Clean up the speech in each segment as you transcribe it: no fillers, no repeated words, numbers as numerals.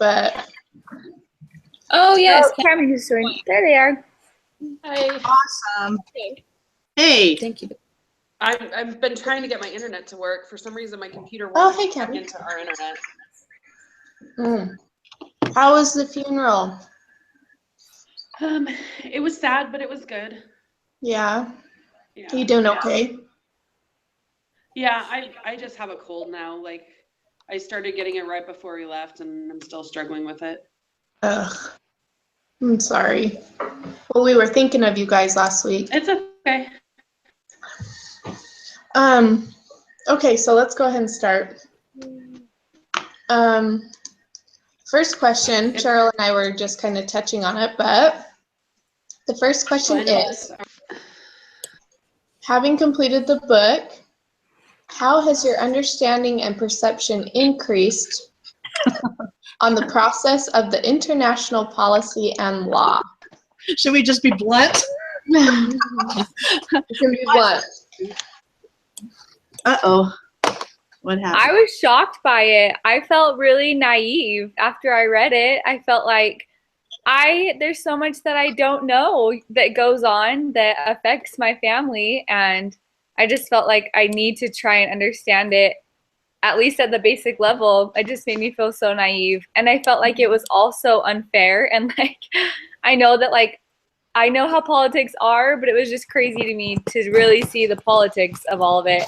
but. Oh, yes. Oh, Cameron just joined. There they are. Hi. Awesome. Hey. Thank you. I've been trying to get my internet to work. For some reason, my computer Oh, won't hey, plug Kevin. into our internet. How was the funeral? It was sad, but it was good. Yeah. Yeah. You doing okay? Yeah, I just have a cold now. Like, I started getting it right before we left, and I'm still struggling with it. Ugh. I'm sorry. Well, we were thinking of you guys last week. It's okay. Okay, so let's go ahead and start. First question, Cheryl and I were just kind of touching on it, but the first question is, having completed the book, how has your understanding and perception increased on the process of the international policy and law? Should we just be blunt? It can be blunt. Uh-oh. What happened? I was shocked by it. I felt really naive after I read it. I felt like there's so much that I don't know that goes on that affects my family, and I just felt like I need to try and understand it, at least at the basic level. It just made me feel so naive, and I felt like it was also unfair, and like I know that like I know how politics are, but it was just crazy to me to really see the politics of all of it.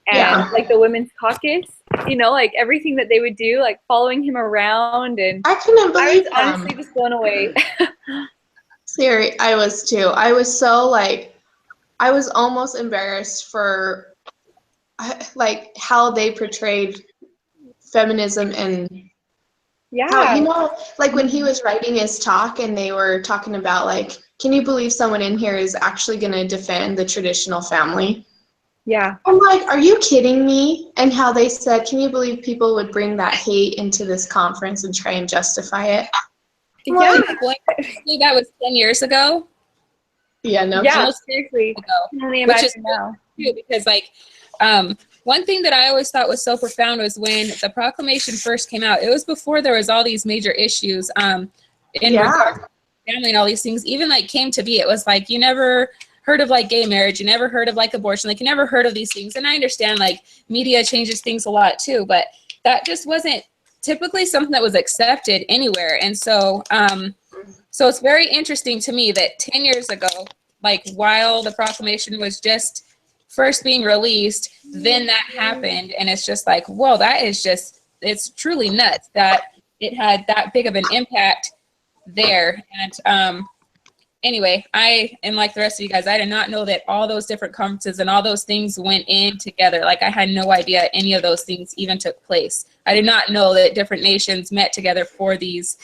And like the women's caucus, you know, like everything that they would do, like following him around, and I couldn't believe I was honestly just blown away. Siri, I was too. I was so like, I was almost embarrassed for like how they portrayed feminism and how, you know, like when he was writing his talk and they were talking about like, can you believe someone in here is actually going to defend the traditional family? Yeah. I'm like, are you kidding me? And how they said, can you believe people would bring that hate into this conference and try and justify it? Yeah, that was 10 years ago. Yeah, no. Yeah, seriously. Which is now too, because like one thing that I always thought was so profound was when the proclamation first came out. It was before there was all these major issues in regards to family and all these things. Even like came to be, it was like you never heard of like gay marriage, you never heard of like abortion, like you never heard of these things. And I understand like media changes things a lot too, but that just wasn't typically something that was accepted anywhere. And so so it's very interesting to me that 10 years ago, like while the proclamation was just first being released, then that happened. And it's just like, whoa, that is just, it's truly nuts that it had that big of an impact there. And anyway, and like the rest of you guys, I did not know that all those different conferences and all those things went in together. Like I had no idea any of those things even took place. I did not know that different nations met together for these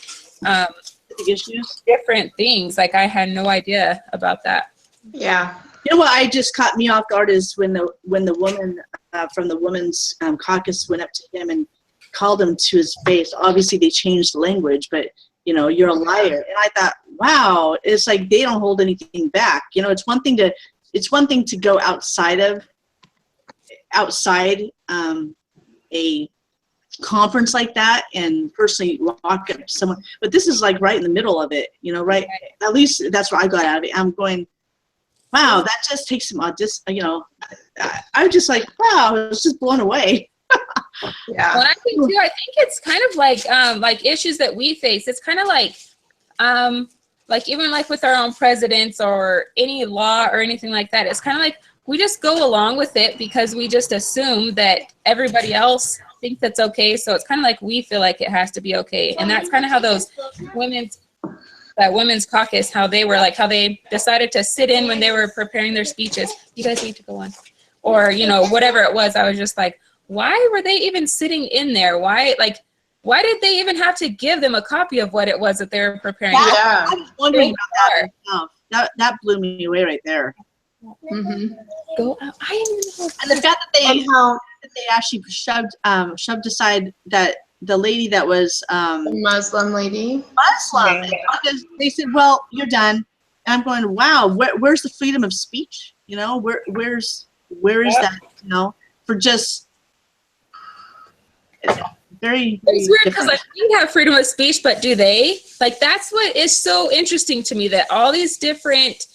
issues, different things. Like I had no idea about that. Yeah. You know what? I just caught me off guard is when the woman from the women's caucus went up to him and called him to his face. Obviously, they changed the language, but you know, you're a liar. And I thought, wow, it's like they don't hold anything back. You know, it's one thing to go outside a conference like that and personally walk up to someone, but this is like right in the middle of it, you know, right? At least that's what I got out of it. I'm going, wow, that just takes some you know, I was just like, wow, I was just blown away. Yeah. Well, I think it's kind of like issues that we face. It's kind of like even like with our own presidents or any law or anything like that. It's kind of like we just go along with it because we just assume that everybody else thinks that's okay. So it's kind of like we feel like it has to be okay, and that's kind of how those women's caucus, how they decided to sit in when they were preparing their speeches. You guys need to go on, or you know, whatever it was. I was just like, why were they even sitting in there? Why did they even have to give them a copy of what it was that they were preparing? Yeah. I was wondering about that myself. That blew me away right there. Mm-hmm. Go out. I didn't even know. And the fact that they actually shoved aside that the lady that was The Muslim lady. Muslim, because they said, well, you're done. And I'm going, wow, where's the freedom of speech? You know, where is that, you know, for just Very, It's very weird because different. like we have freedom of speech, but do they? Like that's what is so interesting to me, that all these different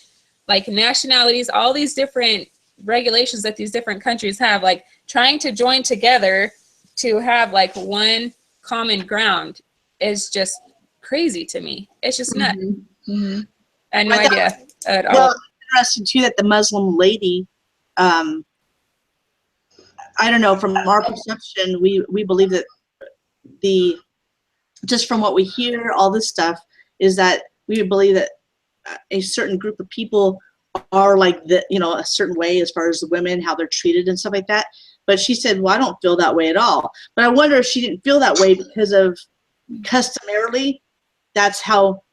like nationalities, all these different regulations that these different countries have, like trying to join together to have like one common ground is just crazy to me. It's just nuts. Mm-hmm. I had no idea at all. Well, interesting too that the Muslim lady, I don't know, from our perception, we believe that just from what we hear, all this stuff, is that we believe that a certain group of people are like a certain way as far as the women, how they're treated and stuff like that. But she said, well, I don't feel that way at all. But I wonder if she didn't feel that way because of customarily that's how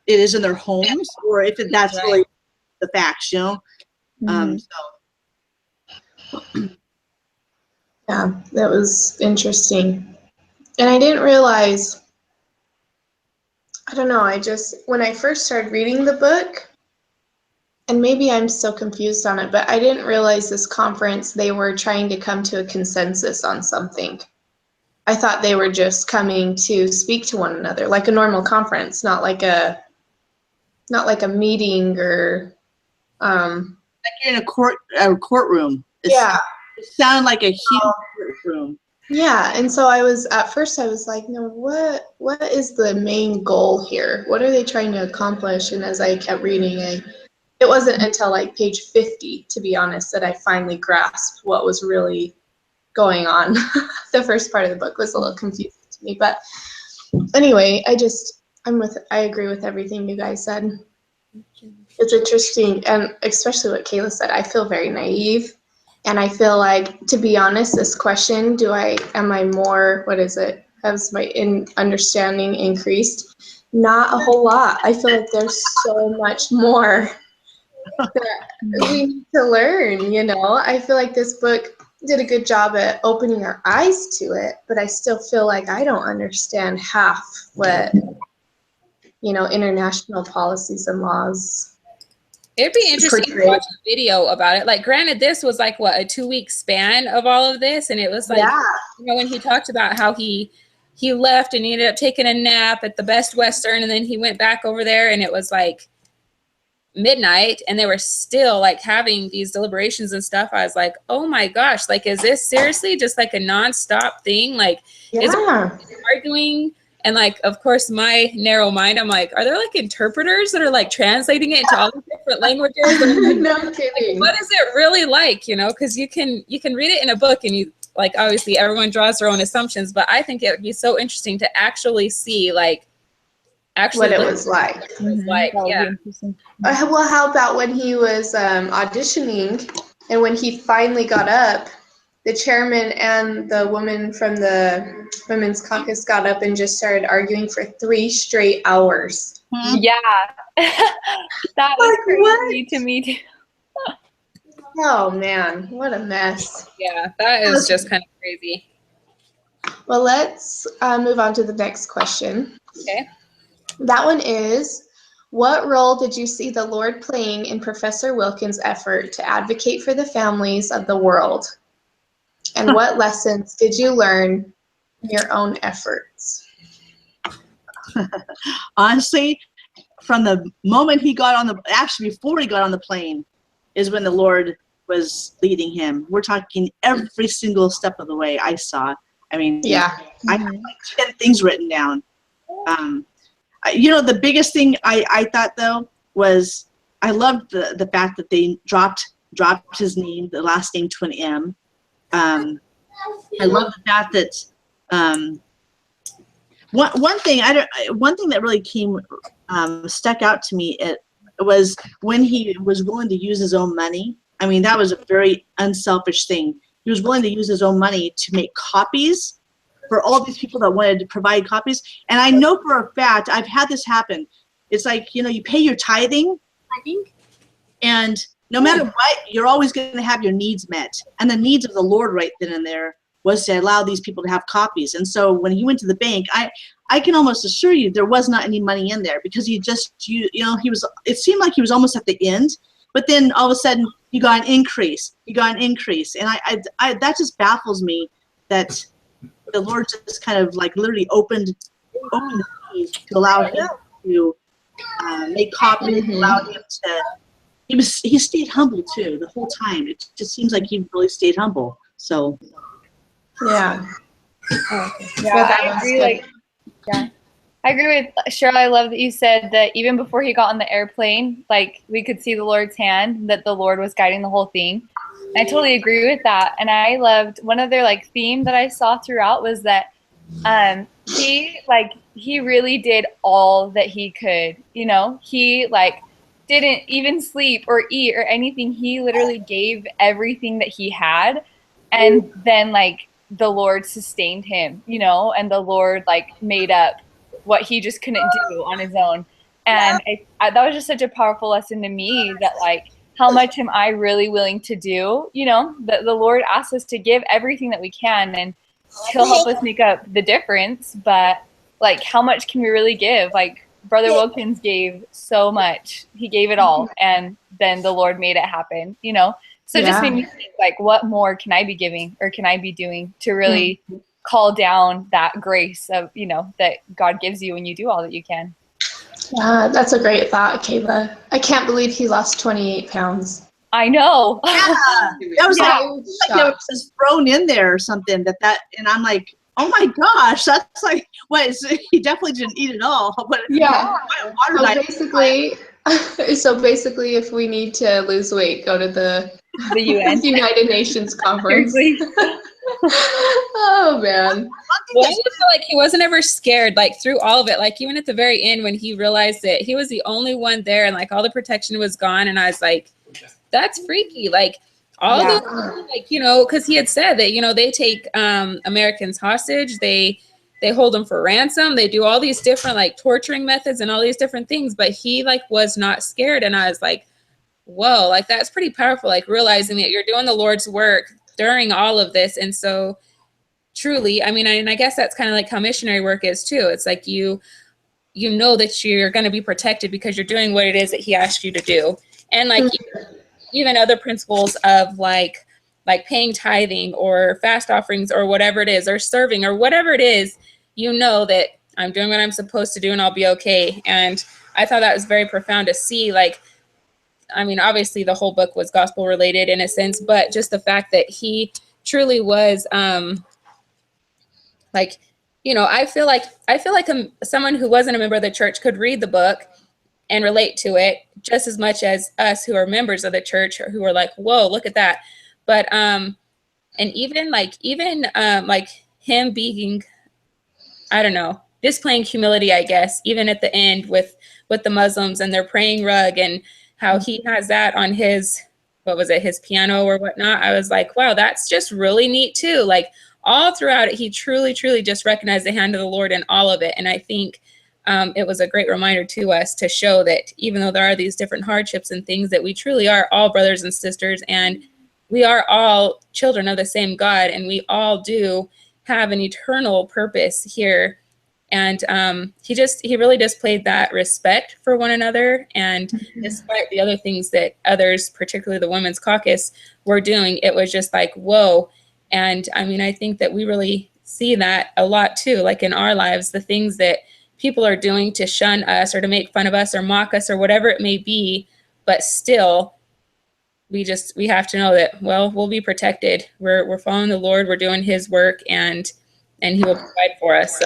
it is in their homes, or if that's really the facts, Yeah, that was interesting. And I didn't realize, I don't know, when I first started reading the book, and maybe I'm still confused on it, but I didn't realize this conference, they were trying to come to a consensus on something. I thought they were just coming to speak to one another, like a normal conference, not like a meeting or, like you're in a courtroom. yeah. It sounded like a huge courtroom. Yeah, and so at first I was like, no, what is the main goal here? What are they trying to accomplish? And as I kept reading, it wasn't until like page 50, to be honest, that I finally grasped what was really going on. The first part of the book was a little confusing to me, but anyway, I agree with everything you guys said. It's interesting, and especially what Kayla said. I feel very naive. And I feel like, to be honest, this question, am I more, has my understanding increased? Not a whole lot. I feel like there's so much more that we need to learn, I feel like this book did a good job at opening our eyes to it, but I still feel like I don't understand half what, international policies and laws. It'd be interesting to watch a video about it. Like, granted, this was like what, a 2-week span of all of this, and it was like, when he talked about how he left and he ended up taking a nap at the Best Western, and then he went back over there, and it was like midnight, and they were still like having these deliberations and stuff. I was like, oh my gosh, like, is this seriously just like a nonstop thing? Like, is it arguing? And like, of course, my narrow mind, I'm like, are there like interpreters that are like translating it into all the different languages? No kidding. Like, what is it really like? Because you can read it in a book, and you like, obviously everyone draws their own assumptions, but I think it would be so interesting to actually see like what it was like. Yeah. Well, how about when he was auditioning, and when he finally got up, the chairman and the woman from the Women's Caucus got up and just started arguing for 3 straight hours. Yeah. That was crazy to me too. Oh man, what a mess. Yeah, that is just kind of crazy. Well, let's move on to the next question. Okay. That one is, what role did you see the Lord playing in Professor Wilkins' effort to advocate for the families of the world? And what lessons did you learn in your own efforts? Honestly, from the moment he got actually before he got on the plane, is when the Lord was leading him. We're talking every single step of the way I saw. I mean, yeah. I have like 10 things written down. The biggest thing I thought though was I loved the fact that they dropped his name, the last name, to an M. I love the fact that one thing that really stuck out to me, it was when he was willing to use his own money. I mean, that was a very unselfish thing. He was willing to use his own money to make copies for all these people that wanted to provide copies. And I know for a fact, I've had this happen. It's like, you pay your tithing, and no matter what, you're always going to have your needs met. And the needs of the Lord right then and there was to allow these people to have copies. And so when he went to the bank, I can almost assure you there was not any money in there, because it seemed like he was almost at the end, but then all of a sudden you got an increase. And I that just baffles me that the Lord just kind of like literally opened the keys to allow him to make copies, allowed him to. He stayed humble too the whole time. It just seems like he really stayed humble. So Yeah. I agree. I agree with Cheryl. I love that you said that even before he got on the airplane, like we could see the Lord's hand, that the Lord was guiding the whole thing. I totally agree with that. And I loved one other like theme that I saw throughout was that he really did all that he could. You know, he like didn't even sleep or eat or anything. He literally gave everything that he had, and then like the Lord sustained him, you know, and the Lord like made up what he just couldn't do on his own. And that was just such a powerful lesson to me, that like, how much am I really willing to do? You know, the Lord asks us to give everything that we can, and he'll help us make up the difference. But like, how much can we really give? Like Brother Wilkins gave so much. He gave it all. And then the Lord made it happen, you know? So it just made me think, like, what more can I be giving or can I be doing to really call down that grace of, you know, that God gives you when you do all that you can. Yeah, that's a great thought, Kayla. I can't believe he lost 28 pounds. I know. Yeah, that was like it was thrown in there or something. And I'm like, oh my gosh, that's like what? He definitely didn't eat it all. But so basically, if we need to lose weight, go to the UN United Nations conference. Oh man. Well, I feel like he wasn't ever scared, like through all of it. Like even at the very end when he realized that he was the only one there and like all the protection was gone, and I was like, that's freaky. Like all the like, you know, because he had said that, you know, they take Americans hostage, they hold them for ransom, they do all these different like torturing methods and all these different things, but he like was not scared. And I was like, whoa, like that's pretty powerful, like realizing that you're doing the Lord's work during all of this. And so truly, I mean, and I guess that's kind of like how missionary work is too. It's like you know that you're going to be protected because you're doing what it is that he asked you to do. And like even other principles of like paying tithing or fast offerings or whatever it is, or serving or whatever it is, you know that I'm doing what I'm supposed to do and I'll be okay. And I thought that was very profound to see. Like, I mean, obviously the whole book was gospel related in a sense, but just the fact that he truly was like, you know, I feel like someone who wasn't a member of the church could read the book and relate to it just as much as us who are members of the church, or who are like, whoa, look at that. But and even like him being, I don't know, displaying humility, I guess, even at the end with the Muslims and their praying rug, and how he has that on his, what was it, his piano or whatnot. I was like, wow, that's just really neat too. Like all throughout it, he truly just recognized the hand of the Lord in all of it. And I think it was a great reminder to us to show that even though there are these different hardships and things, that we truly are all brothers and sisters, and we are all children of the same God, and we all do have an eternal purpose here. And he really displayed that respect for one another. And despite the other things that others, particularly the Women's Caucus, were doing, it was just like, whoa. And I mean, I think that we really see that a lot too, like in our lives, the things that people are doing to shun us or to make fun of us or mock us or whatever it may be, but still we have to know that, well, we'll be protected. We're following the Lord, we're doing his work, and he will provide for us. So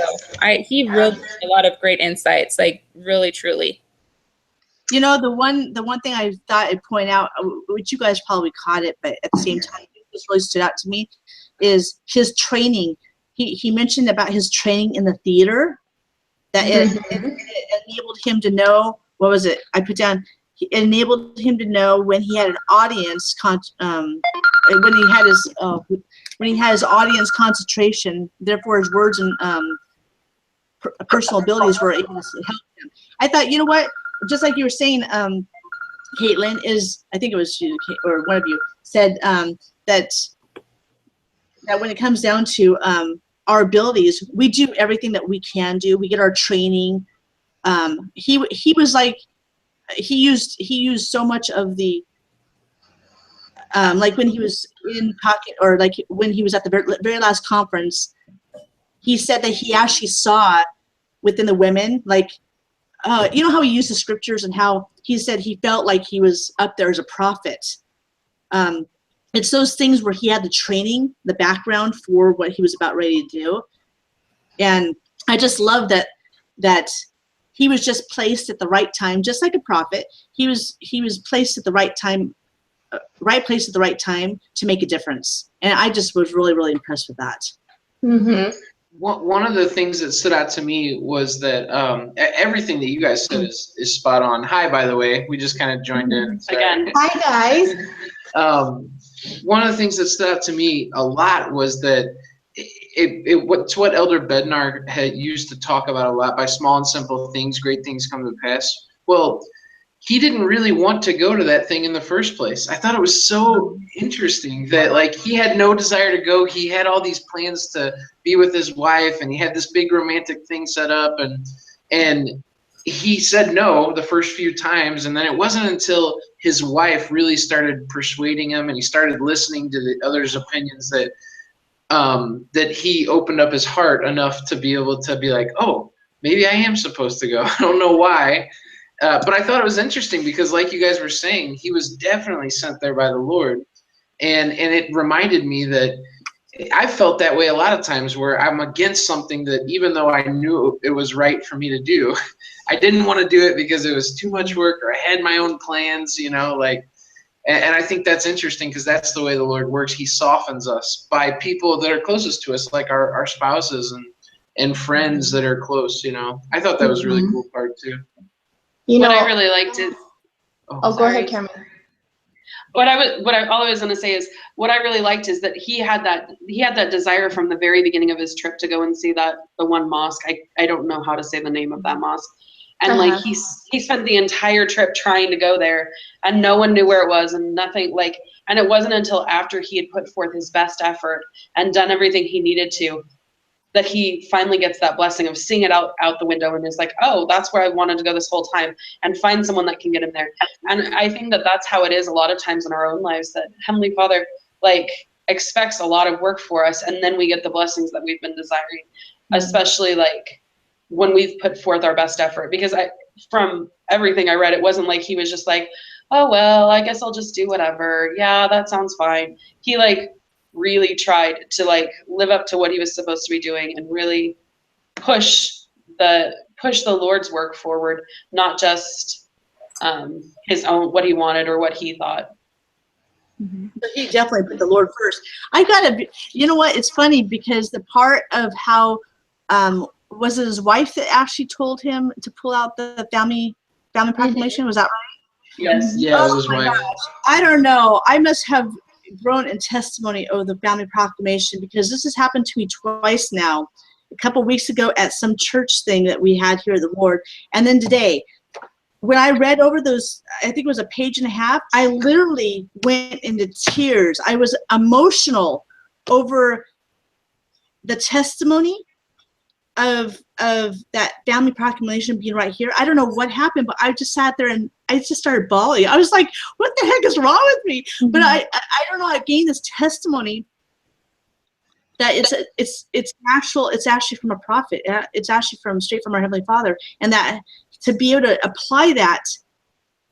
he really had a lot of great insights, like really, truly. You know, the one thing I thought I'd point out, which you guys probably caught it, but at the same time, it just really stood out to me, is his training. He mentioned about his training in the theater, that it enabled him to know, what was it? I put down, it enabled him to know when he had an audience, when he had his audience concentration, therefore his words and personal abilities were able to help him. I thought, you know what, just like you were saying, Caitlin, I think it was you, or one of you, said that when it comes down to our abilities, we do everything that we can do. We get our training. He was like, he used so much of the like when he was in pocket, or like when he was at the very last conference, he said that he actually saw within the women, like, you know how he used the scriptures and how he said he felt like he was up there as a prophet. It's those things where he had the training, the background for what he was about ready to do. And I just love that he was just placed at the right time, just like a prophet. He was placed at the right time, right place at the right time to make a difference. And I just was really, really impressed with that. Mm-hmm. One of the things that stood out to me was that everything that you guys said is spot on. Hi, by the way, we just kind of joined in. Sorry. Again. Hi, guys. One of the things that stood out to me a lot was that it's what Elder Bednar had used to talk about a lot. By small and simple things, great things come to pass. Well, he didn't really want to go to that thing in the first place. I thought it was so interesting that, like, he had no desire to go. He had all these plans to be with his wife, and he had this big romantic thing set up, and he said no the first few times, and then it wasn't until his wife really started persuading him and he started listening to the others' opinions that that he opened up his heart enough to be able to be like, oh, maybe I am supposed to go. I don't know why. But I thought it was interesting because, like you guys were saying, he was definitely sent there by the Lord. And it reminded me that I felt that way a lot of times where I'm against something that even though I knew it was right for me to do, I didn't want to do it because it was too much work or I had my own plans, you know, like, and I think that's interesting because that's the way the Lord works. He softens us by people that are closest to us, like our spouses and friends that are close, you know. I thought that was a really cool part too. You know, What I really liked is oh, go ahead, Cameron. all I was gonna say is what I really liked is that he had that desire from the very beginning of his trip to go and see the one mosque. I don't know how to say the name of that mosque. And like he spent the entire trip trying to go there and no one knew where it was and nothing, like, and it wasn't until after he had put forth his best effort and done everything he needed to that he finally gets that blessing of seeing it out the window and is like, oh, that's where I wanted to go this whole time, and find someone that can get him there. And I think that that's how it is a lot of times in our own lives, that Heavenly Father, like, expects a lot of work for us, and then we get the blessings that we've been desiring, especially like when we've put forth our best effort. Because from everything I read, it wasn't like he was just like, oh, well, I guess I'll just do whatever. Yeah, that sounds fine. He like really tried to like live up to what he was supposed to be doing and really push the Lord's work forward, not just his own, what he wanted or what he thought. But he definitely put the Lord first. You know what? It's funny because the part of how was it his wife that actually told him to pull out the family proclamation? Was that right? Yes. Yeah, it was his wife. I don't know. I must have grown in testimony of the family proclamation because this has happened to me twice now. A couple weeks ago at some church thing that we had here at the Lord, and then today. When I read over those, I think it was a page and a half, I literally went into tears. I was emotional over the testimony of that family proclamation being right here. I don't know what happened, but I just sat there and I just started bawling. I was like, what the heck is wrong with me? Mm-hmm. But I don't know, I gained this testimony that it's actual, it's actually from a prophet. It's actually straight from our Heavenly Father. And that to be able to apply that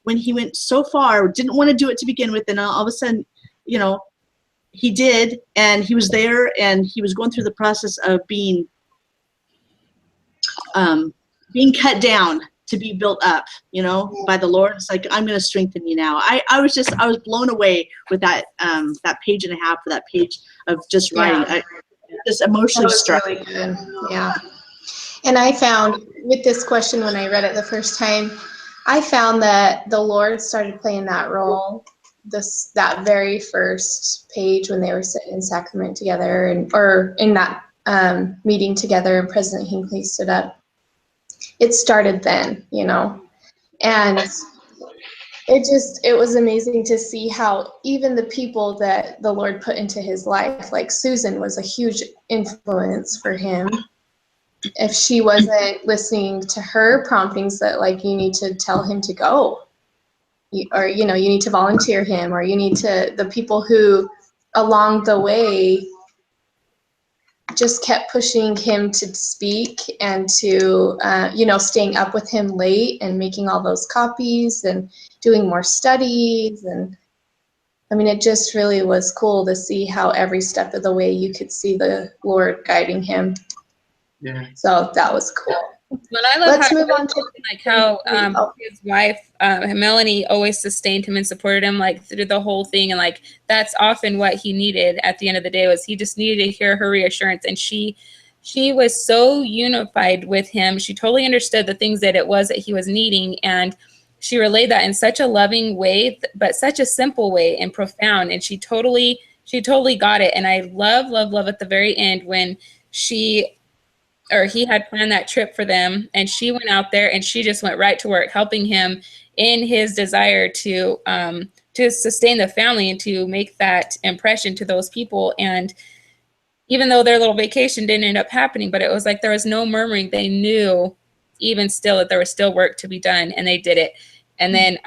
when he went so far, didn't want to do it to begin with, and all of a sudden, you know, he did, and he was there, and he was going through the process of being cut down to be built up, you know, by the Lord. It's like, I'm going to strengthen you now. I was blown away with that page and a half, or that page of just writing. Yeah. I just emotionally struck. Really good. Yeah. And I found with this question, when I read it the first time, I found that the Lord started playing that role that very first page when they were sitting in sacrament together, or in that meeting together, and President Hinckley stood up. It started then, you know, and it was amazing to see how even the people that the Lord put into his life, like Susan was a huge influence for him. If she wasn't listening to her promptings that, like, you need to tell him to go, or, you know, you need to volunteer him, or you need to, the people who along the way just kept pushing him to speak and to, staying up with him late and making all those copies and doing more studies. And I mean, it just really was cool to see how every step of the way you could see the Lord guiding him. Yeah. So that was cool. But I love Let's move on to like how his wife Melanie always sustained him and supported him like through the whole thing, and like that's often what he needed at the end of the day, was he just needed to hear her reassurance. And she was so unified with him. She totally understood the things that it was that he was needing, and she relayed that in such a loving way, but such a simple way and profound. And she totally got it. And I love at the very end when he had planned that trip for them, and she went out there and she just went right to work helping him in his desire to sustain the family and to make that impression to those people. And even though their little vacation didn't end up happening, but it was like there was no murmuring. They knew even still that there was still work to be done, and they did it. And then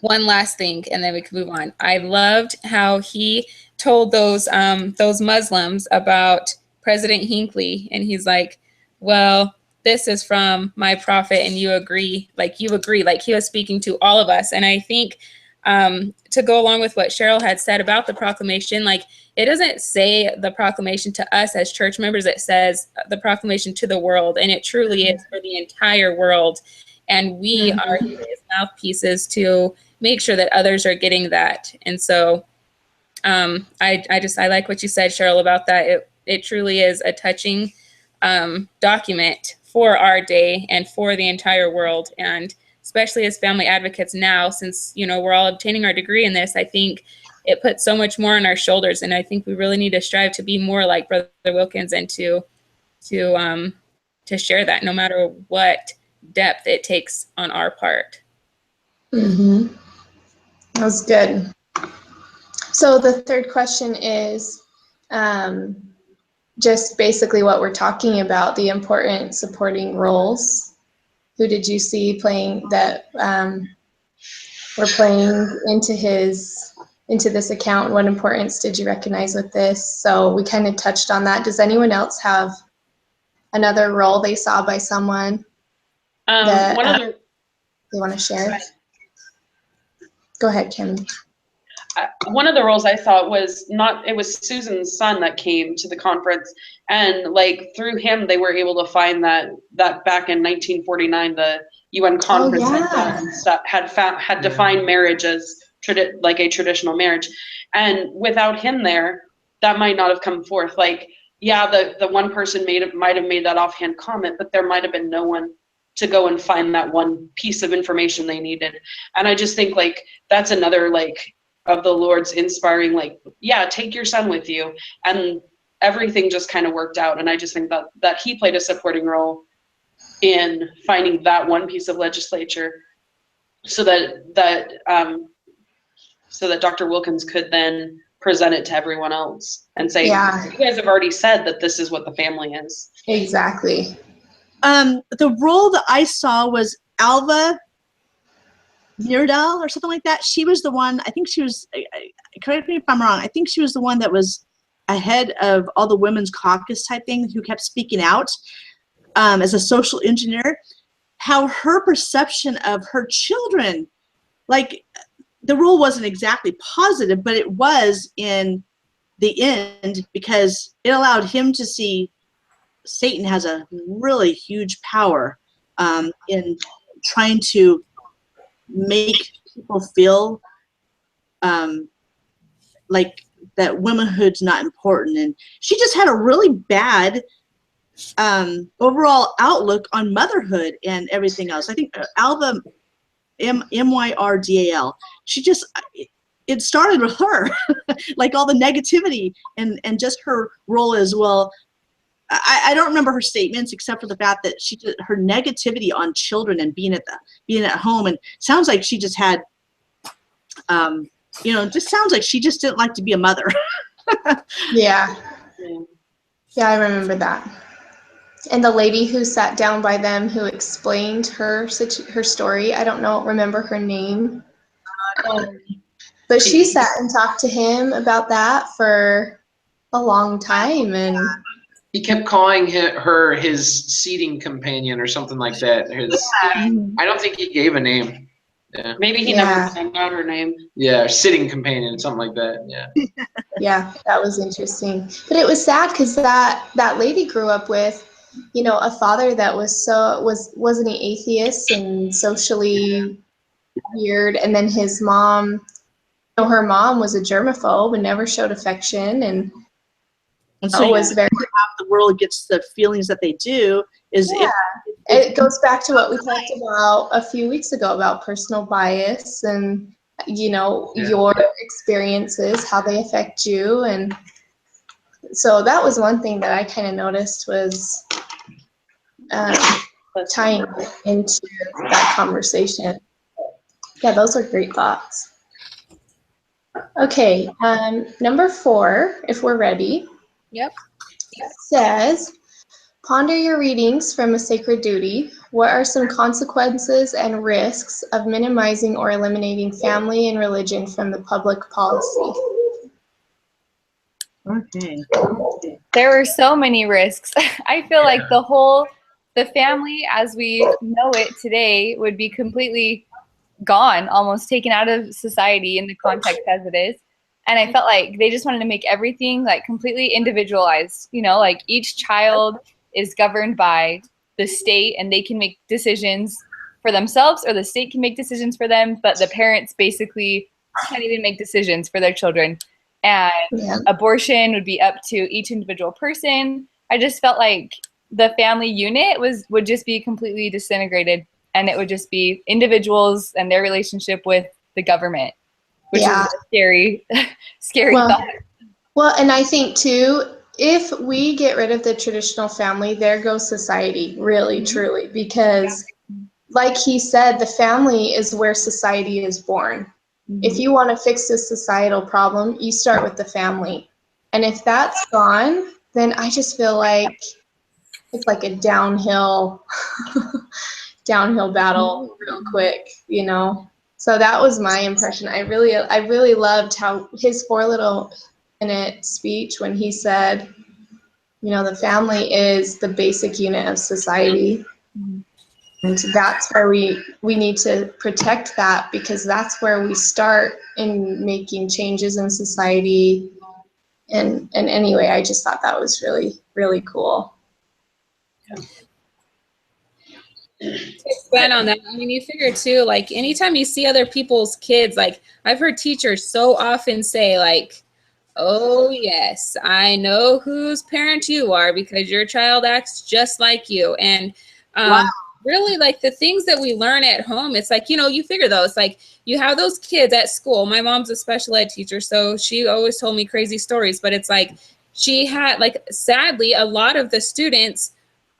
one last thing, and then we can move on. I loved how he told those Muslims about President Hinckley, and he's like, well, this is from my prophet, and you agree, like he was speaking to all of us. And I think to go along with what Cheryl had said about the proclamation, like it doesn't say the proclamation to us as church members, it says the proclamation to the world, and it truly is for the entire world. And we are his mouthpieces to make sure that others are getting that. And so I like what you said, Cheryl, about that. It truly is a touching document for our day and for the entire world. And especially as family advocates now, since, we're all obtaining our degree in this, I think it puts so much more on our shoulders. And I think we really need to strive to be more like Brother Wilkins and to share that, no matter what depth it takes on our part. That was good. So the third question is just basically what we're talking about, the important supporting roles. Who did you see playing that were playing into this account? What importance did you recognize with this? So we kind of touched on that. Does anyone else have another role they saw by someone that they want to share? Go ahead, Kim. One of the roles I thought was it was Susan's son that came to the conference, and like through him they were able to find that back in 1949 the UN conference had defined marriage as like a traditional marriage, and without him there, that might not have come forth. Like, yeah, the one person might have made that offhand comment, but there might have been no one to go and find that one piece of information they needed. And I just think like that's another like of the Lord's inspiring, like, yeah, take your son with you. And everything just kind of worked out. And I just think that he played a supporting role in finding that one piece of legislature so that Dr. Wilkins could then present it to everyone else and say, you guys have already said that this is what the family is. Exactly. The role that I saw was Alva Myrdal or something like that. She was the one, I think she was, correct me if I'm wrong, I think she was the one that was ahead of all the women's caucus type thing, who kept speaking out as a social engineer. How her perception of her children, like the role wasn't exactly positive, but it was in the end, because it allowed him to see Satan has a really huge power in trying to make people feel like that womanhood's not important. And she just had a really bad overall outlook on motherhood and everything else. I think Alva, Myrdal, she just, it started with her, like all the negativity and just her role as well. I don't remember her statements except for the fact that she did her negativity on children and being at home, and sounds like she just had, just sounds like she just didn't like to be a mother. Yeah, I remember that. And the lady who sat down by them who explained her story, I don't remember her name, but she sat and talked to him about that for a long time, and He kept calling her his seating companion or something like that. I don't think he gave a name. Yeah. Maybe he never found out her name. Yeah, sitting companion, something like that. Yeah. Yeah, that was interesting. But it was sad because that lady grew up with, you know, a father that wasn't he atheist and socially weird, and then his mom, you know, her mom was a germaphobe and never showed affection, and so was very. Half the world gets the feelings that they do is It goes back to what we talked about a few weeks ago about personal bias and, you know, your experiences, how they affect you. And so that was one thing that I kind of noticed was tying into that conversation. Yeah, those are great thoughts. Okay, number 4, if we're ready. Yep. It says, ponder your readings from A Sacred Duty. What are some consequences and risks of minimizing or eliminating family and religion from the public policy? okay. There were so many risks. I feel like the family as we know it today would be completely gone, almost taken out of society in the context as it is. And I felt like they just wanted to make everything like completely individualized, you know, like each child is governed by the state and they can make decisions for themselves or the state can make decisions for them, but the parents basically can't even make decisions for their children. And abortion would be up to each individual person. I just felt like the family unit would just be completely disintegrated, and it would just be individuals and their relationship with the government, which is a scary, scary thought. Well, and I think too, if we get rid of the traditional family, there goes society, really, truly, because like he said, the family is where society is born. If you want to fix this societal problem, you start with the family. And if that's gone, then I just feel like it's like a downhill battle real quick, you know? So that was my impression. I really loved how his 4-minute speech when he said, you know, the family is the basic unit of society. And that's where we need to protect that, because that's where we start in making changes in society. And anyway, I just thought that was really, really cool. To expand on that, I mean, you figure too, like anytime you see other people's kids, like I've heard teachers so often say like, oh yes, I know whose parent you are because your child acts just like you. And really like the things that we learn at home, it's like, you know, you figure those, like you have those kids at school. My mom's a special ed teacher, so she always told me crazy stories, but it's like she had, like, sadly, a lot of the students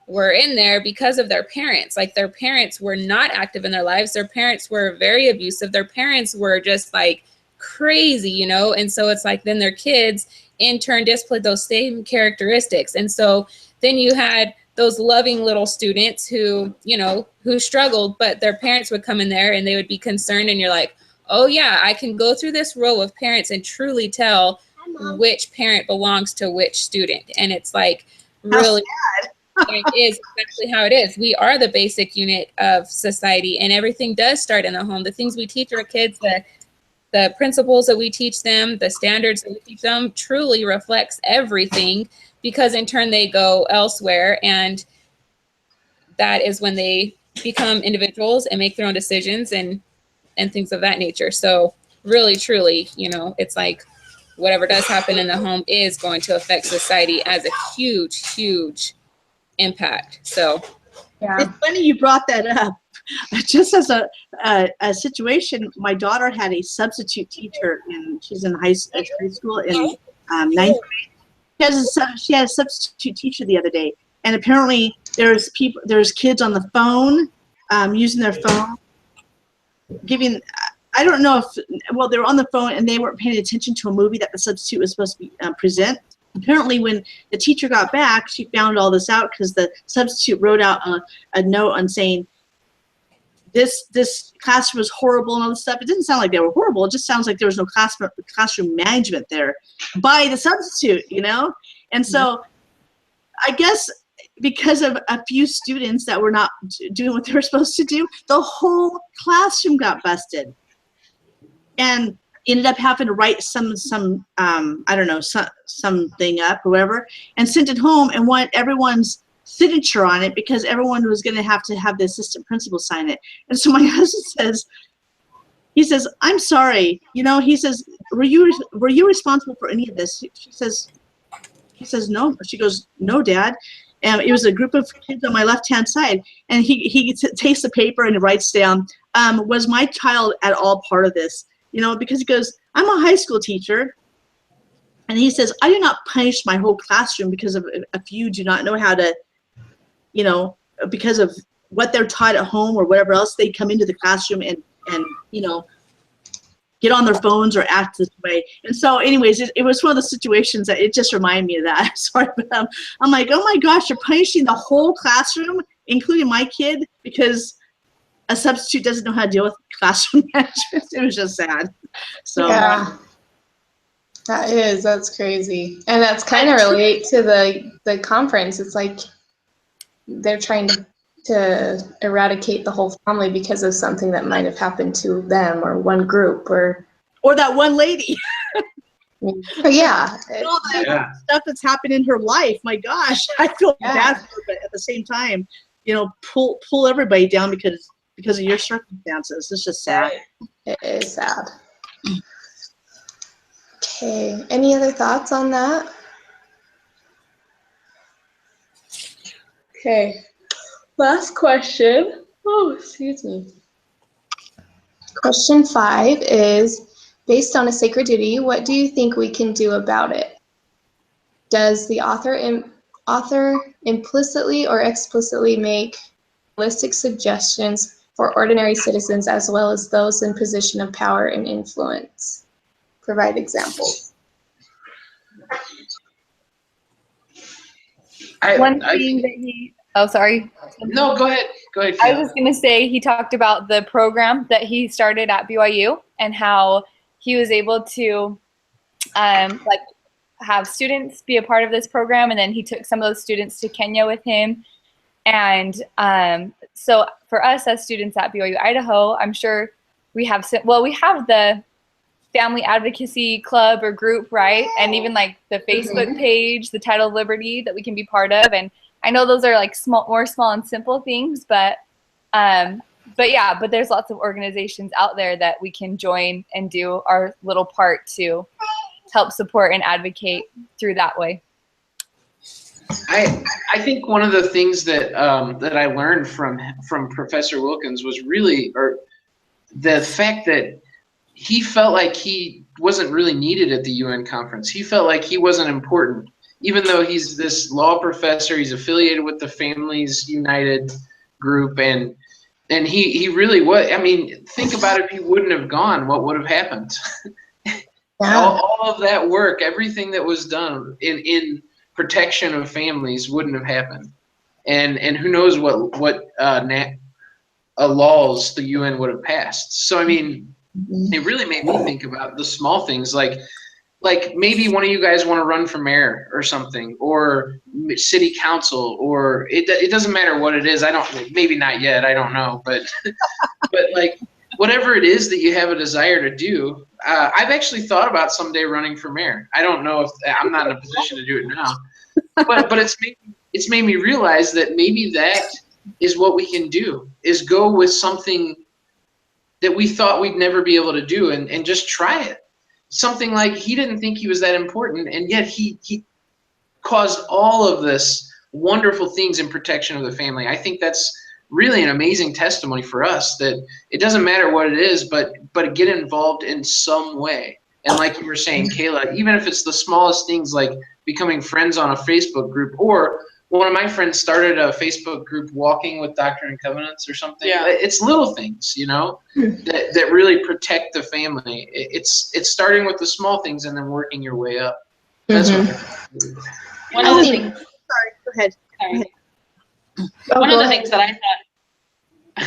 were in there because of their parents. Like their parents were not active in their lives. Their parents were very abusive. Their parents were just like crazy, you know? And so it's like then their kids in turn displayed those same characteristics. And so then you had those loving little students who, you know, who struggled, but their parents would come in there and they would be concerned. And you're like, oh yeah, I can go through this row of parents and truly tell which parent belongs to which student. And it's like really, it is exactly how it is. We are the basic unit of society, and everything does start in the home. The things we teach our kids, the principles that we teach them, the standards that we teach them truly reflects everything, because in turn they go elsewhere, and that is when they become individuals and make their own decisions and things of that nature. So really, truly, you know, it's like whatever does happen in the home is going to affect society as a huge, huge impact. So it's funny you brought that up. Just as a situation, my daughter had a substitute teacher, and she's in high school in ninth grade. She had a substitute teacher the other day, and apparently there's kids on the phone, using their phone, giving. I don't know if, well, they were on the phone and they weren't paying attention to a movie that the substitute was supposed to be present. Apparently, when the teacher got back, she found all this out because the substitute wrote out a note on saying, this classroom was horrible and all this stuff. It didn't sound like they were horrible. It just sounds like there was no classroom management there by the substitute, you know? And so I guess because of a few students that were not doing what they were supposed to do, the whole classroom got busted. And ended up having to write some I don't know, something up, whoever, and sent it home and want everyone's signature on it because everyone was going to have the assistant principal sign it. And so my husband says, I'm sorry, you know, he says, were you responsible for any of this? He says, no. She goes, no, Dad. And it was a group of kids on my left-hand side. And he takes the paper and writes down, was my child at all part of this? You know, because he goes, I'm a high school teacher. And he says, I do not punish my whole classroom because of a few do not know how to, you know, because of what they're taught at home or whatever else, they come into the classroom and you know, get on their phones or act this way. And so anyways, it was one of the situations that it just reminded me of that. Sorry, but I'm like, oh my gosh, you're punishing the whole classroom, including my kid, because a substitute doesn't know how to deal with classroom management. It was just sad. So yeah, that's crazy. And that's kind of relate to the conference. It's like they're trying to eradicate the whole family because of something that might have happened to them or one group or that one lady. Yeah. All that stuff that's happened in her life. My gosh, I feel bad for her, but at the same time, you know, pull everybody down because of your circumstances. It's just sad. It is sad. Okay. Any other thoughts on that? Okay. Last question. Oh, excuse me. Question 5 is, based on a sacred duty, what do you think we can do about it? Does the author implicitly or explicitly make realistic suggestions for ordinary citizens as well as those in position of power and influence? Provide examples. One thing that he, oh, sorry. No, go ahead. Go ahead, I Kayla. was just going to say, he talked about the program that he started at BYU and how he was able to like have students be a part of this program. And then he took some of those students to Kenya with him. And so for us as students at BYU Idaho, I'm sure we have the family advocacy club or group, right? And even like the Facebook page, the Title of Liberty that we can be part of. And I know those are like more small and simple things, but there's lots of organizations out there that we can join and do our little part to help support and advocate through that way. I think one of the things that that I learned from Professor Wilkins was really, or the fact that he felt like he wasn't really needed at the UN conference. He felt like he wasn't important, even though he's this law professor. He's affiliated with the Families United group, and he really was. I mean, think about it. If he wouldn't have gone, what would have happened? All of that work, everything that was done in protection of families wouldn't have happened, and who knows what laws the UN would have passed. So I mean, it really made me think about the small things, like maybe one of you guys want to run for mayor or something, or city council, or it doesn't matter what it is. Maybe not yet. I don't know, but but like whatever it is that you have a desire to do. I've actually thought about someday running for mayor. I don't know if I'm not in a position to do it now, but it's made me realize that maybe that is what we can do, is go with something that we thought we'd never be able to do and just try it. Something like he didn't think he was that important, and yet he caused all of this wonderful things in protection of the family. I think that's really an amazing testimony for us, that it doesn't matter what it is, but get involved in some way. And like you were saying, Kayla, even if it's the smallest things like becoming friends on a Facebook group, or one of my friends started a Facebook group, Walking with Doctrine and Covenants or something. Yeah. It's little things, you know, that really protect the family. It's starting with the small things and then working your way up. That's what one of the things. Sorry, go ahead. One of the things that I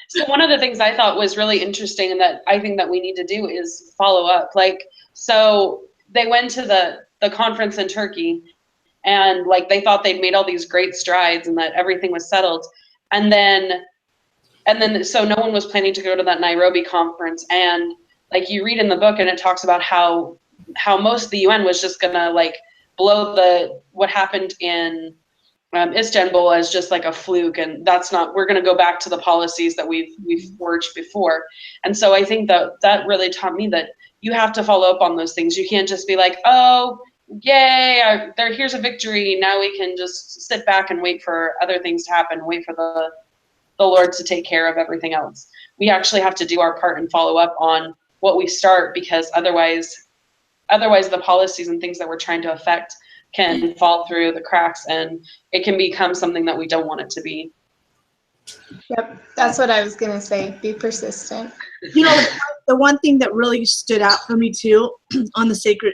So one of the things I thought was really interesting and that I think that we need to do is follow up. Like, so they went to the conference in Turkey and like they thought they'd made all these great strides and that everything was settled. And then so no one was planning to go to that Nairobi conference. And like you read in the book and it talks about how most of the UN was just gonna like blow what happened in Istanbul as just like a fluke, and that's not. We're going to go back to the policies that we've forged before, and so I think that really taught me that you have to follow up on those things. You can't just be like, oh, yay, here's a victory. Now we can just sit back and wait for other things to happen. Wait for the Lord to take care of everything else. We actually have to do our part and follow up on what we start, because otherwise the policies and things that we're trying to affect can fall through the cracks and it can become something that we don't want it to be. Yep, that's what I was gonna say. Be persistent. You know, the one thing that really stood out for me too on the sacred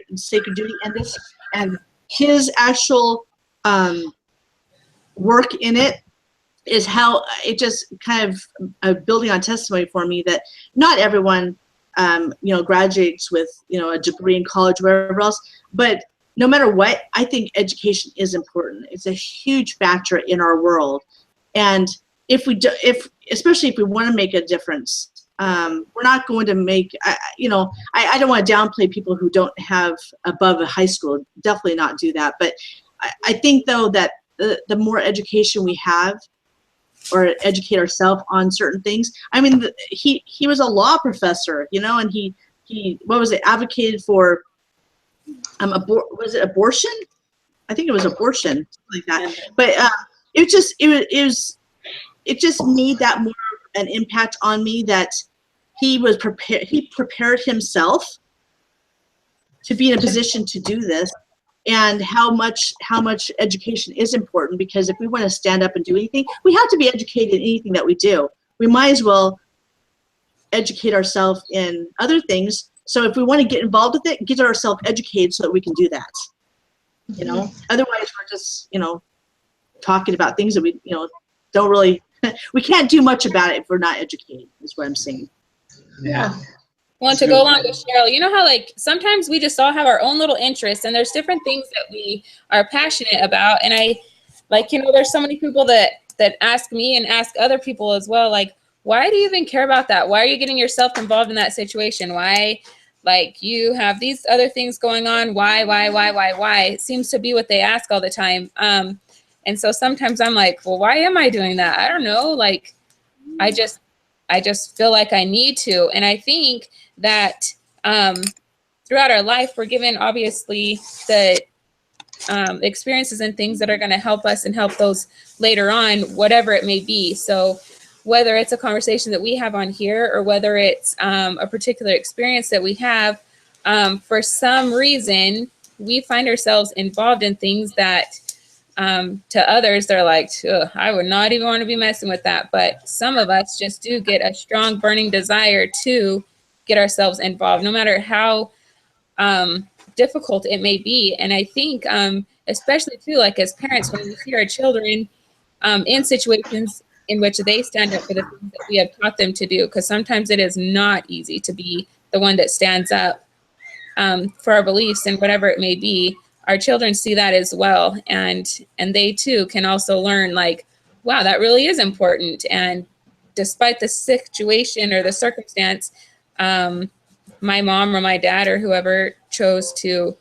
duty and his actual work in it is how it just kind of building on testimony for me that not everyone graduates with a degree in college or wherever else, but no matter what, I think education is important. It's a huge factor in our world, and especially if we want to make a difference, we're not going to make. I don't want to downplay people who don't have above a high school. Definitely not do that. But I think though that the more education we have, or educate ourselves on certain things. I mean, he was a law professor, and he advocated for was it abortion? I think it was abortion, something like that. But it just made that more an impact on me that he was prepared. He prepared himself to be in a position to do this, and how much education is important, because if we want to stand up and do anything, we have to be educated in anything that we do. We might as well educate ourselves in other things. So if we want to get involved with it, get ourselves educated so that we can do that. Otherwise we're just, talking about things that we, don't really, we can't do much about it if we're not educated, is what I'm saying. Yeah. Well, to go along with Cheryl, you know how like sometimes we just all have our own little interests and there's different things that we are passionate about. And I there's so many people that ask me and ask other people as well, like, why do you even care about that? Why are you getting yourself involved in that situation? Why, like, you have these other things going on? Why? It seems to be what they ask all the time. And so sometimes I'm like, well, why am I doing that? I don't know. Like, I just feel like I need to. And I think that throughout our life, we're given obviously the experiences and things that are going to help us and help those later on, whatever it may be. So whether it's a conversation that we have on here or whether it's a particular experience that we have, for some reason, we find ourselves involved in things that to others, they're like, I would not even want to be messing with that. But some of us just do get a strong burning desire to get ourselves involved, no matter how difficult it may be. And I think especially too, like as parents, when we see our children in situations in which they stand up for the things that we have taught them to do, because sometimes it is not easy to be the one that stands up for our beliefs and whatever it may be. Our children see that as well, and they too can also learn, like, wow, that really is important. And despite the situation or the circumstance, my mom or my dad or whoever chose to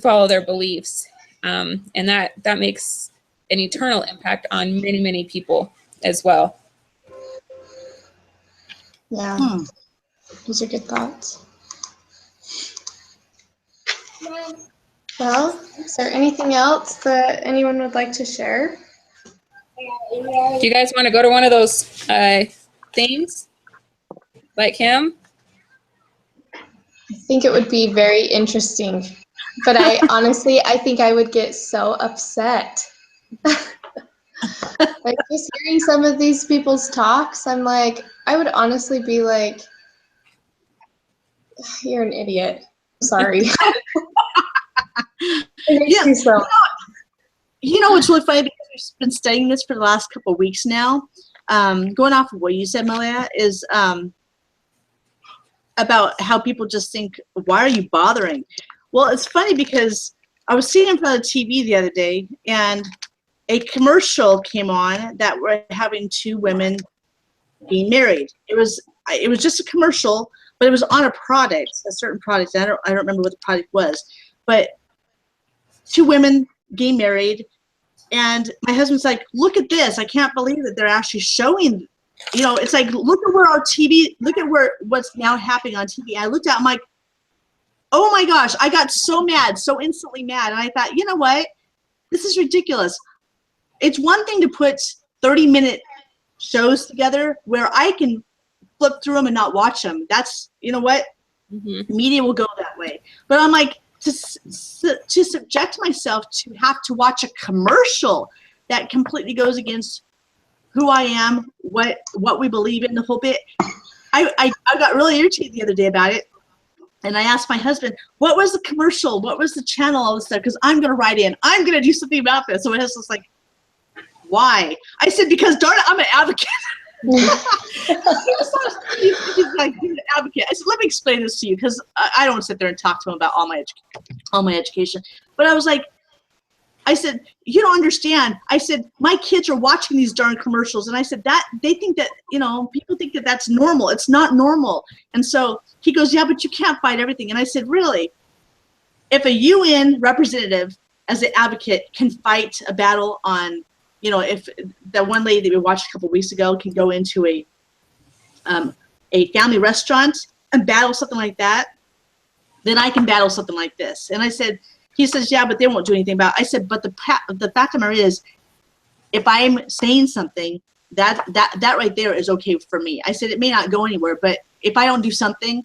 follow their beliefs, and that makes an eternal impact on many, many people as well. Yeah, those are good thoughts. Well, is there anything else that anyone would like to share? Do you guys want to go to one of those things like him? I think it would be very interesting, but I think I would get so upset. Like just hearing some of these people's talks, I'm like, I would honestly be like, you're an idiot. Sorry. It makes me so. It's really funny because we been studying this for the last couple of weeks now. Going off of what you said, Malia, is about how people just think, why are you bothering? Well, it's funny because I was sitting in front of the TV the other day, and a commercial came on that were having two women being married. It was just a commercial, but it was on a product, a certain product. I don't remember what the product was, but two women getting married, and my husband's like, look at this. I can't believe that they're actually showing, you know, it's like, look at where our TV, look at what's now happening on TV. I looked at, I'm like, oh my gosh, I got so mad, so instantly mad. And I thought, you know what? This is ridiculous. It's one thing to put 30-minute shows together where I can flip through them and not watch them. That's, you know what? Media will go that way. But I'm like, to subject myself to have to watch a commercial that completely goes against who I am, what we believe in, the whole bit. I got really irritated the other day about it. And I asked my husband, what was the commercial? What was the channel? All this stuff, because I'm going to write in. I'm going to do something about this. So my husband's like, why? I said, because darn it, I'm an advocate. He's like, you're an advocate. I said, let me explain this to you, because I don't sit there and talk to him about all my education. But I was like, I said, you don't understand. I said, my kids are watching these darn commercials. And I said, that they think that, you know, people think that that's normal. It's not normal. And so he goes, yeah, but you can't fight everything. And I said, really? If a UN representative as an advocate can fight a battle on, you know, if that one lady that we watched a couple of weeks ago can go into a family restaurant and battle something like that, then I can battle something like this. And I said, he says, yeah, but they won't do anything about it. I said, but the fact of the matter is, if I'm saying something, that right there is okay for me. I said, it may not go anywhere, but if I don't do something,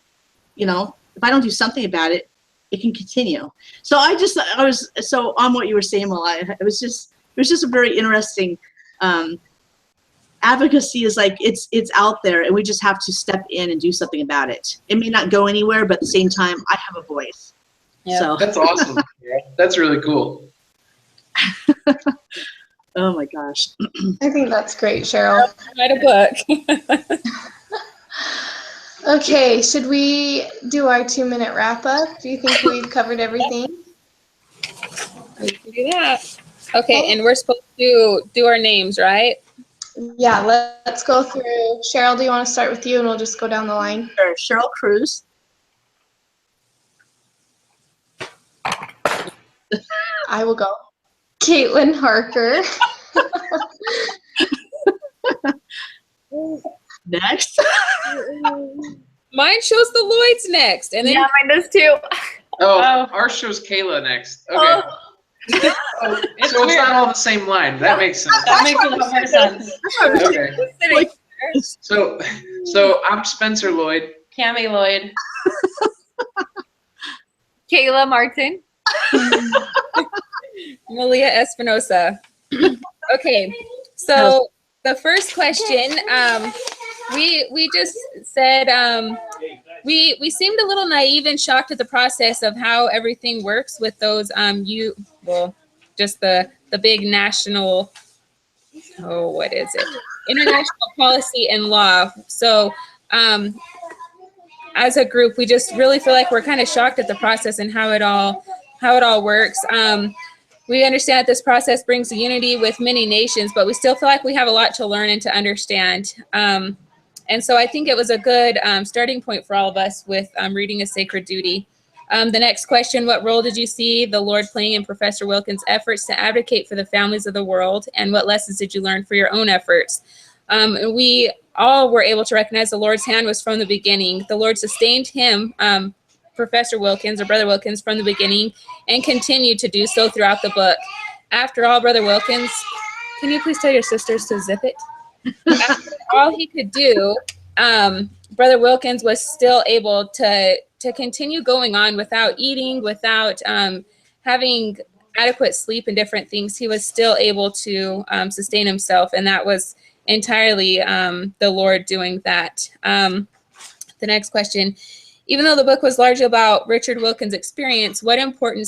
you know, if I don't do something about it, it can continue. So I was so on what you were saying, Malaya. It was just a very interesting, advocacy is like, it's out there, and we just have to step in and do something about it. It may not go anywhere, but at the same time, I have a voice. Yeah. So That's awesome. That's really cool. oh my gosh. I think that's great, Cheryl. Write a book. Okay, should we do our 2-minute wrap up? Do you think we've covered everything? We can do that. Okay, and we're supposed to do our names, right? Yeah, let's go through. Cheryl, do you want to start with you, and we'll just go down the line? Sure. Cheryl Cruz. I will go. Caitlin Harker. Next. Mine shows the Lloyds next, and then Yeah, mine does too. Oh, our show's Kayla next. Okay. Oh. So it's not all the same line. That makes sense. That makes a lot more sense. Okay. So I'm Spencer Lloyd. Cammie Lloyd. Kayla Martin. Malia Espinosa. Okay, so the first question, we just said we seemed a little naive and shocked at the process of how everything works with those just the big national, what is it? International policy and law. So as a group, we just really feel like we're kind of shocked at the process and how it all works. We understand that this process brings unity with many nations, but we still feel like we have a lot to learn and to understand. And so I think it was a good starting point for all of us with reading A Sacred Duty. The next question, what role did you see the Lord playing in Professor Wilkins' efforts to advocate for the families of the world, and what lessons did you learn for your own efforts? We all were able to recognize the Lord's hand was from the beginning. The Lord sustained him, Professor Wilkins or Brother Wilkins, from the beginning, and continued to do so throughout the book. After all, Brother Wilkins, can you please tell your sisters to zip it? After all he could do, Brother Wilkins was still able to continue going on without eating, without having adequate sleep and different things. He was still able to sustain himself, and that was entirely the Lord doing that. The next question, even though the book was largely about Richard Wilkins' experience, what important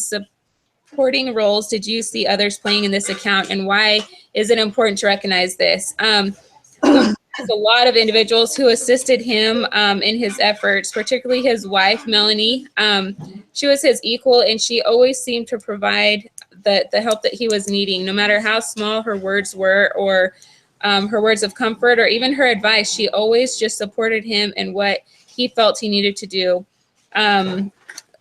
supporting roles did you see others playing in this account, and why is it important to recognize this? There's a lot of individuals who assisted him in his efforts, particularly his wife, Melanie. She was his equal, and she always seemed to provide the help that he was needing, no matter how small her words were, or her words of comfort, or even her advice. She always just supported him in what he felt he needed to do.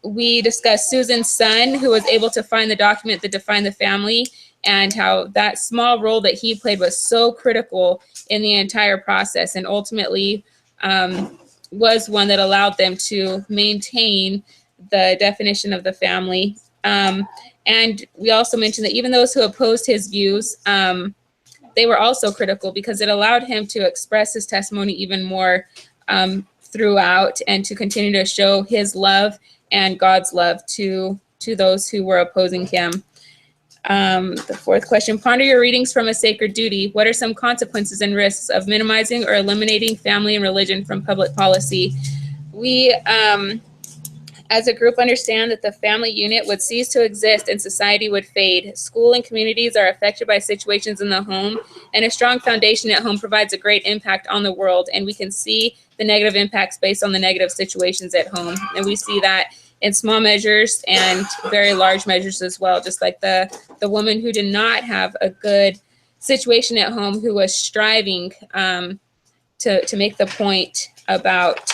We discussed Susan's son, who was able to find the document that defined the family, and how that small role that he played was so critical in the entire process, and ultimately was one that allowed them to maintain the definition of the family. And we also mentioned that even those who opposed his views, they were also critical, because it allowed him to express his testimony even more throughout, and to continue to show his love and God's love to those who were opposing him. The fourth question, ponder your readings from A Sacred Duty. What are some consequences and risks of minimizing or eliminating family and religion from public policy? We, as a group, understand that the family unit would cease to exist and society would fade. School and communities are affected by situations in the home, and a strong foundation at home provides a great impact on the world. And we can see the negative impacts based on the negative situations at home. And we see that in small measures and very large measures as well, just like the woman who did not have a good situation at home, who was striving to make the point about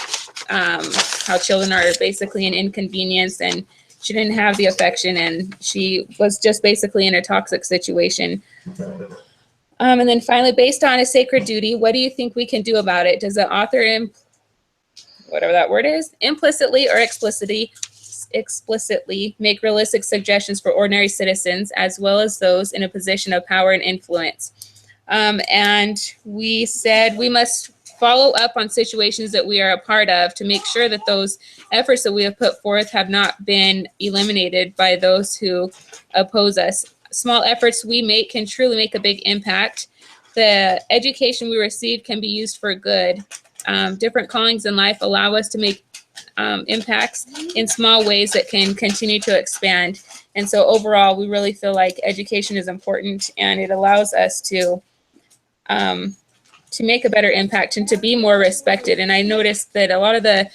how children are basically an inconvenience, and she didn't have the affection, and she was just basically in a toxic situation. And then finally, based on A Sacred Duty, what do you think we can do about it? Does the author, whatever that word is, implicitly or explicitly make realistic suggestions for ordinary citizens, as well as those in a position of power and influence? And we said we must follow up on situations that we are a part of to make sure that those efforts that we have put forth have not been eliminated by those who oppose us. Small efforts we make can truly make a big impact. The education we receive can be used for good. Different callings in life allow us to make impacts in small ways that can continue to expand. And so overall, we really feel like education is important, and it allows us to make a better impact and to be more respected. And I noticed that a lot of the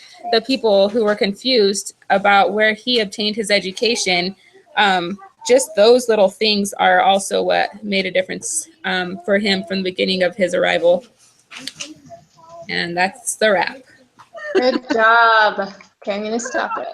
people who were confused about where he obtained his education, just those little things are also what made a difference for him from the beginning of his arrival. And that's the wrap. Good job. Okay, I'm gonna stop it.